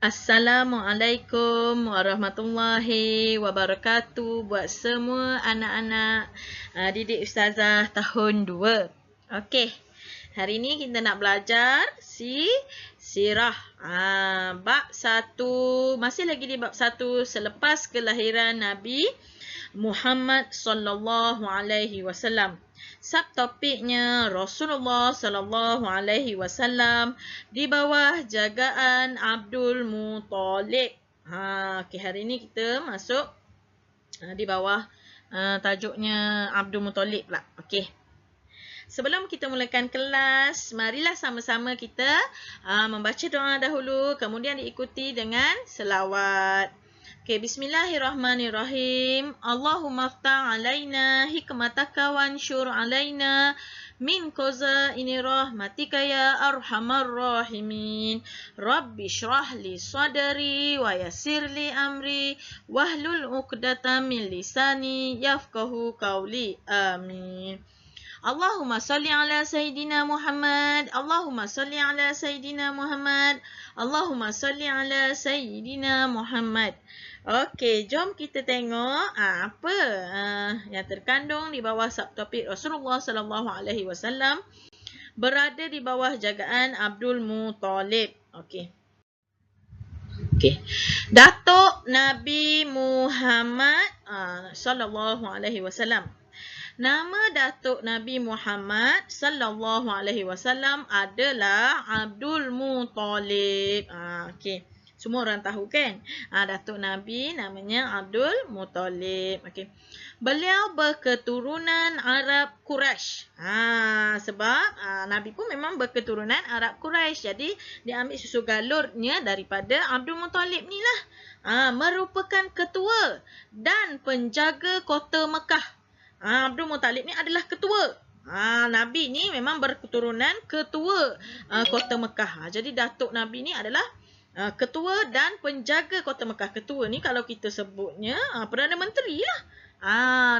Assalamualaikum warahmatullahi wabarakatuh buat semua anak-anak didik Ustazah tahun 2. Okey. Hari ni kita nak belajar sirah. Bab 1, masih lagi di bab 1 selepas kelahiran Nabi Muhammad sallallahu alaihi wasallam. Subtopiknya Rasulullah sallallahu alaihi wasallam di bawah jagaan Abdul Muttalib. Okey, hari ni kita masuk di bawah tajuknya Abdul Muttalib pula. Okey. Sebelum kita mulakan kelas, marilah sama-sama kita membaca doa dahulu, kemudian diikuti dengan selawat. Okay, bismillahirrahmanirrahim. Allahumma aftah alaina hikmataka wansyur alaina min qazaini rahmatika ya arhamar rahimin. Rabbi shrah li sadri wa yassir li amri wahlul 'uqdatam min lisani yafqahu qawli. Amin. Allahumma salli ala Sayyidina Muhammad. Allahumma salli ala Sayyidina Muhammad. Allahumma salli ala Sayyidina Muhammad. Okey, jom kita tengok apa yang terkandung di bawah subtopik Rasulullah sallallahu alaihi wasallam berada di bawah jagaan Abdul Muttalib. Okey. Datuk Nabi Muhammad sallallahu alaihi wasallam. Nama Datuk Nabi Muhammad sallallahu alaihi wasallam adalah Abdul Muttalib. Okey. Semua orang tahu kan? Datuk Nabi namanya Abdul Muttalib. Okey. Beliau berketurunan Arab Quraisy. Sebab Nabi pun memang berketurunan Arab Quraisy. Jadi dia ambil susu galurnya daripada Abdul Muttalib ni lah. Merupakan ketua dan penjaga kota Mekah. Abdul Muttalib ni adalah ketua. Nabi ni memang berketurunan ketua kota Mekah. Jadi Datuk Nabi ni adalah ketua dan penjaga kota Mekah. Ketua ni kalau kita sebutnya Perdana Menteri lah.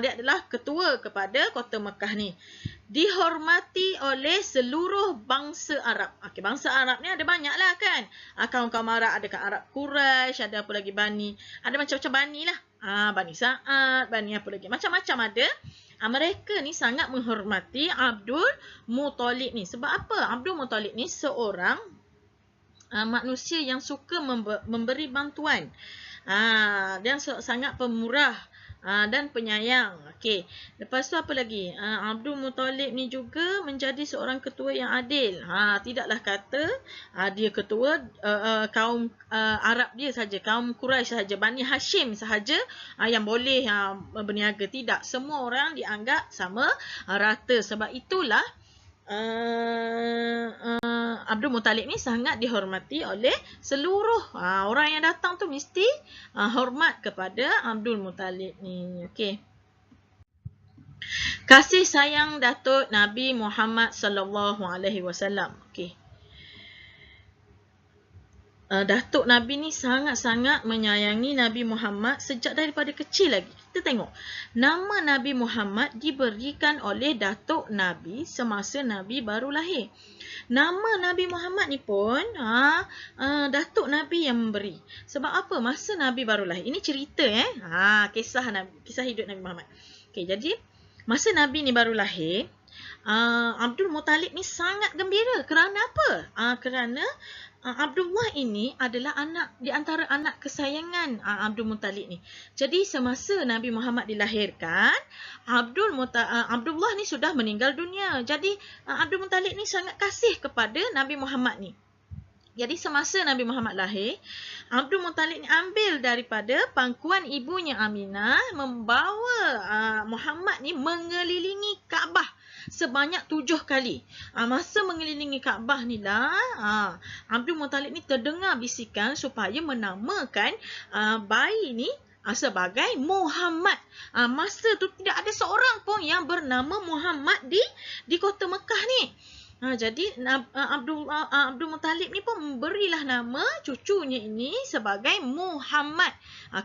Dia adalah ketua kepada kota Mekah ni. Dihormati oleh seluruh bangsa Arab. Okey, bangsa Arab ni ada banyak lah kan. Kaum-kaum Arab, ada Arab Quraisy, ada apa lagi Bani. Ada macam-macam Bani lah. Bani Sa'ad, Bani apa lagi. Macam-macam ada. Mereka ni sangat menghormati Abdul Muttalib ni. Sebab apa? Abdul Muttalib ni seorang manusia yang suka memberi bantuan. Dia sangat pemurah dan penyayang. Okey. Lepas tu apa lagi? Abdul Muttalib ni juga menjadi seorang ketua yang adil. Tidaklah kata dia ketua kaum Arab dia saja, kaum Quraisy saja, Bani Hashim sahaja yang boleh berniaga. Tidak, semua orang dianggap sama rata. Sebab itulah Abdul Muttalib ni sangat dihormati oleh seluruh orang yang datang tu mesti hormat kepada Abdul Muttalib ni. Okey. Kasih sayang Datuk Nabi Muhammad sallallahu alaihi wasallam. Okey. Datuk Nabi ni sangat-sangat menyayangi Nabi Muhammad sejak daripada kecil lagi. Kita tengok. Nama Nabi Muhammad diberikan oleh Datuk Nabi semasa Nabi baru lahir. Nama Nabi Muhammad ni pun Datuk Nabi yang memberi. Sebab apa? Masa Nabi baru lahir. Ini cerita kisah hidup Nabi Muhammad. Okey, jadi masa Nabi ni baru lahir, Abdul Muttalib ni sangat gembira. Kerana apa? Kerana Abdullah ini adalah anak di antara anak kesayangan Abdul Muttalib ni. Jadi semasa Nabi Muhammad dilahirkan, Abdullah ni sudah meninggal dunia. Jadi Abdul Muttalib ni sangat kasih kepada Nabi Muhammad ni. Jadi semasa Nabi Muhammad lahir, Abdul Muttalib ni ambil daripada pangkuan ibunya Aminah, membawa Muhammad ni mengelilingi Kaabah sebanyak 7 kali. Masa mengelilingi Kaabah ni lah, Abdul Muttalib ni terdengar bisikan supaya menamakan bayi ni sebagai Muhammad. Masa tu tidak ada seorang pun yang bernama Muhammad di kota Mekah ni. Jadi Abdul Muttalib ni pun memberilah nama cucunya ini sebagai Muhammad.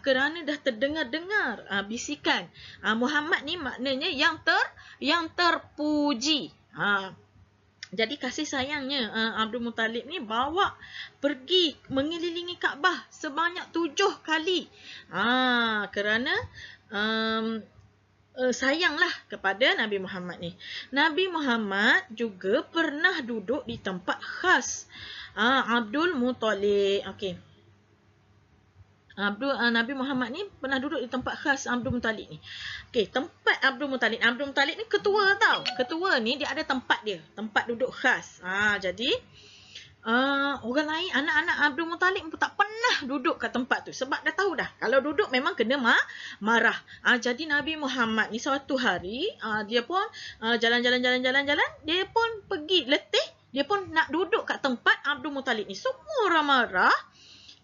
Kerana dah terdengar-dengar bisikan. Muhammad ni maknanya yang terpuji. Jadi kasih sayangnya Abdul Muttalib ni bawa pergi mengelilingi mendatangi Kaabah sebanyak 7 kali. Kerana sayanglah kepada Nabi Muhammad ni. Nabi Muhammad juga pernah duduk di tempat khas Abdul Muttalib. Okey. Nabi Muhammad ni pernah duduk di tempat khas Abdul Muttalib ni. Okey, tempat Abdul Muttalib. Abdul Muttalib ni ketua tau. Ketua ni dia ada tempat dia, tempat duduk khas. Jadi orang lain, anak-anak Abdul Muttalib pun tak pernah duduk kat tempat tu. Sebab dah tahu dah, kalau duduk memang kena marah. Jadi Nabi Muhammad ni suatu hari, dia pun jalan-jalan, dia pun pergi letih, dia pun nak duduk kat tempat Abdul Muttalib ni. Semua orang marah.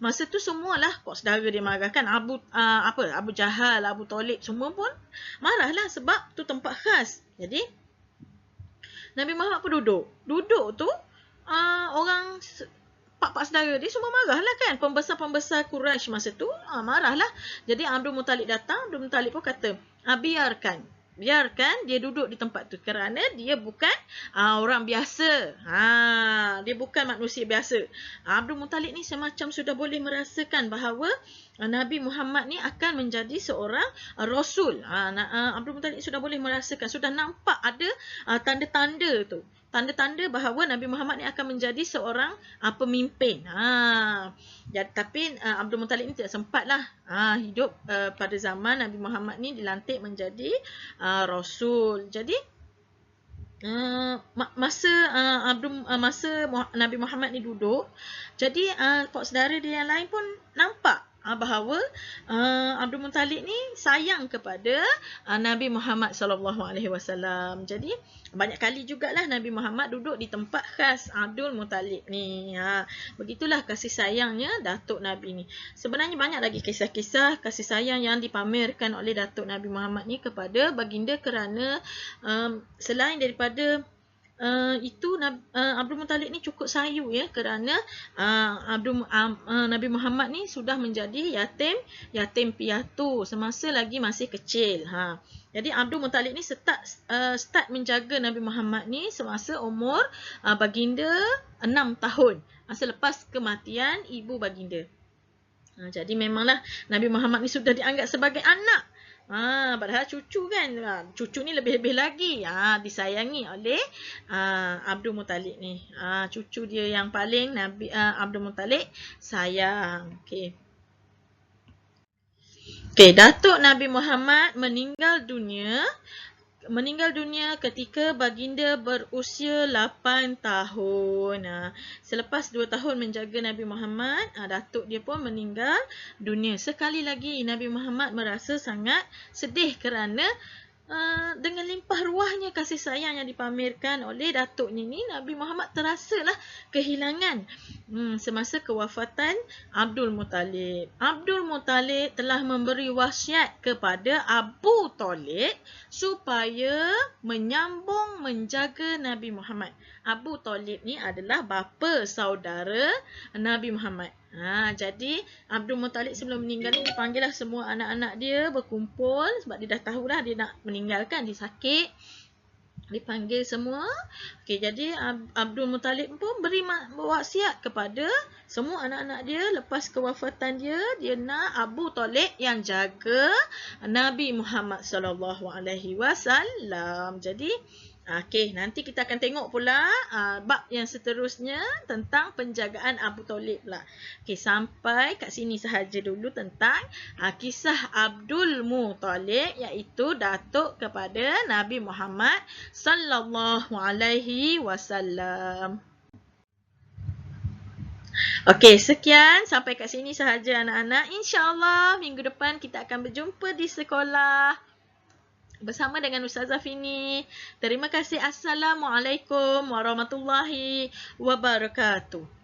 Masa tu semualah kok saudara dia marah kan. Abu Jahal, Abu Talib semua pun marahlah sebab tu tempat khas. Jadi Nabi Muhammad pun duduk. Duduk tu orang pak-pak saudara dia semua marahlah kan. Pembesar-pembesar Quraisy masa tu marahlah. Jadi Abdul Muttalib datang, Abdul Muttalib pun kata, biarkan dia duduk di tempat tu kerana dia bukan orang biasa. Dia bukan manusia biasa. Abdul Muttalib ni semacam sudah boleh merasakan bahawa Nabi Muhammad ni akan menjadi seorang rasul. Abdul Muttalib sudah boleh merasakan, sudah nampak ada tanda-tanda tu. Tanda-tanda bahawa Nabi Muhammad ni akan menjadi seorang pemimpin. Tapi Abdul Muttalib ni tidak sempatlah hidup pada zaman Nabi Muhammad ni dilantik menjadi rasul. Jadi masa Nabi Muhammad ni duduk, jadi pak saudara dia yang lain pun nampak bahawa Abdul Muttalib ni sayang kepada Nabi Muhammad SAW. Jadi banyak kali jugalah Nabi Muhammad duduk di tempat khas Abdul Muttalib ni. Begitulah kasih sayangnya Datuk Nabi ni. Sebenarnya banyak lagi kisah-kisah kasih sayang yang dipamerkan oleh Datuk Nabi Muhammad ni kepada baginda kerana selain daripada itu Abdul Muttalib ni cukup sayu ya kerana Nabi Muhammad ni sudah menjadi yatim piatu semasa lagi masih kecil. Jadi Abdul Muttalib ni start menjaga Nabi Muhammad ni semasa umur baginda 6 tahun selepas kematian ibu baginda. Jadi memanglah Nabi Muhammad ni sudah dianggap sebagai anak. Padahal cucu kan, cucu ni lebih-lebih lagi disayangi oleh Abdul Muttalib ni. Cucu dia yang paling Abdul Muttalib sayang. Okey, Datuk Nabi Muhammad meninggal dunia ketika baginda berusia 8 tahun. Selepas 2 tahun menjaga Nabi Muhammad, datuk dia pun meninggal dunia. Sekali lagi Nabi Muhammad merasa sangat sedih kerana dengan limpah ruahnya kasih sayang yang dipamerkan oleh datuknya ni, Nabi Muhammad terasalah kehilangan semasa kewafatan Abdul Muttalib. Abdul Muttalib telah memberi wasiat kepada Abu Talib supaya menyambung menjaga Nabi Muhammad. Abu Talib ni adalah bapa saudara Nabi Muhammad. Jadi Abdul Muttalib sebelum meninggal ni dipanggillah semua anak-anak dia berkumpul sebab dia dah tahulah dia nak meninggalkan, dia sakit. Dipanggil semua. Okey, jadi Abdul Muttalib pun beri wasiat kepada semua anak-anak dia lepas kewafatan dia, dia nak Abu Talib yang jaga Nabi Muhammad SAW. Jadi okey, nanti kita akan tengok pula bab yang seterusnya tentang penjagaan Abu Talib pula. Okey, sampai kat sini sahaja dulu tentang kisah Abdul Muttalib, iaitu datuk kepada Nabi Muhammad sallallahu alaihi wasallam. Okey, sekian sampai kat sini sahaja anak-anak. Insya-Allah minggu depan kita akan berjumpa di sekolah bersama dengan Ustazah Fini. Terima kasih. Assalamualaikum warahmatullahi wabarakatuh.